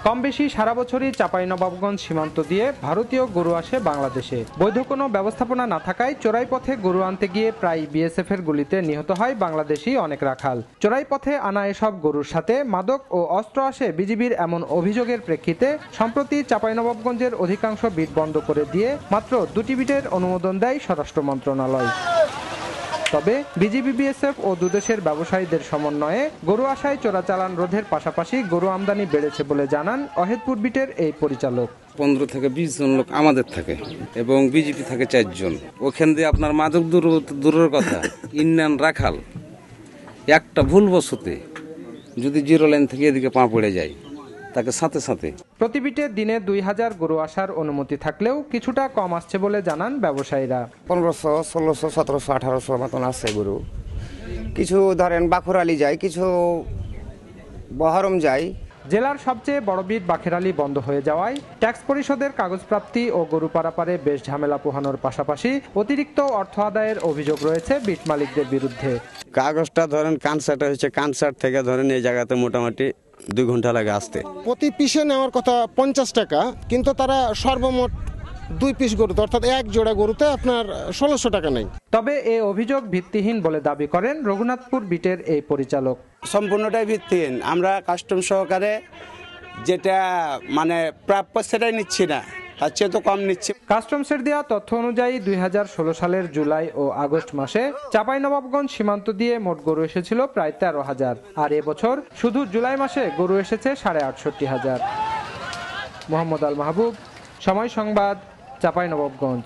কম বেশি সারা বছরই চাঁপাইনবাবগঞ্জ সীমান্ত দিয়ে ভারতীয় গরু আসে বাংলাদেশে। বৈধ কোনো ব্যবস্থাপনা না থাকায় চোরাই পথে গরু আনতে গিয়ে প্রায় বিএসএফ এর গুলিতে নিহত হয় বাংলাদেশি অনেক রাখাল। চোরাই পথে আনা এসব গরুর সাথে মাদক ও অস্ত্র আসে বিজিবির এমন অভিযোগের প্রেক্ষিতে সম্প্রতি চাঁপাইনবাবগঞ্জের অধিকাংশ বিট বন্ধ করে দিয়ে মাত্র 2টি বিটের অনুমোদন দেয় স্বরাষ্ট্র মন্ত্রণালয়। তবে বিজিবি, বিএসএফ ও দুদেশের ব্যবসায়ীদের সমন্বয়ে গরু আসায় চোরাচালান রোধের পাশাপাশি গরু আমদানি বেড়েছে বলে জানান অহেদপুর বিটের এই পরিচালক। 15 থেকে 20 জন লোক আমাদের থাকে এবং বিজিপি থাকে 4 জন। ওখান দিয়ে আপনার মাদক দূরের কথা, ইন্ডিয়ান রাখাল একটা ভুল বশতে যদি জিরো লাইন থেকে এদিকে পা পড়ে যায় তাকে সাথে সাথে। প্রতি বিটে দিনে 2000 গরু আসার অনুমতি থাকলেও কিছুটা কম আসছে বলে জানান ব্যবসায়ীরা। 1500, 1600, 1700, 1800 মতন আসছে গরু। কিছু ধরেন বাখুরালি যায়, কিছু বহরম যায়। জেলার সবচেয়ে বড় বিট বাখেরআলী বন্ধ হয়ে যাওয়ায় ট্যাক্স পরিশোধের কাগজ প্রাপ্তি ও গরু পারাপারে বেশ ঝামেলা পোহানোর পাশাপাশি অতিরিক্ত অর্থ আদায়ের অভিযোগ রয়েছে বিট মালিকদের বিরুদ্ধে। কাগজটা ধরেন কানসার্ট হয়েছে, কানসার্ট থেকে ধরেন এই জায়গাতে মোটামুটি 2 ঘন্টা লাগে আসতে। প্রতি পিসে নেওয়ার কথা 50 টাকা, কিন্তু তারা সর্বমোট 2 পিস গরুতে অর্থাৎ 1 জোড়া গরুতে আপনার 1600 টাকা নেই। তবে এই অভিযোগ ভিত্তিহীন বলে দাবি করেন রঘুনাথপুর বিটের এই পরিচালক। সম্পূর্ণটাই ভিত্তিহীন। আমরা কাস্টম সহকারে যেটা মানে প্রাপ্য সেটাই নিচ্ছি না, তার চেয়ে তো কম নিচ্ছি। কাস্টমসের দেওয়া তথ্য অনুযায়ী 2016 সালের জুলাই ও আগস্ট মাসে চাঁপাইনবাবগঞ্জ সীমান্ত দিয়ে মোট গরু এসেছিল প্রায় 13,000, আর এবছর শুধু জুলাই মাসে গরু এসেছে 68,500। মোহাম্মদ আল মাহবুব, সময় সংবাদ, চাঁপাইনবাবগঞ্জ।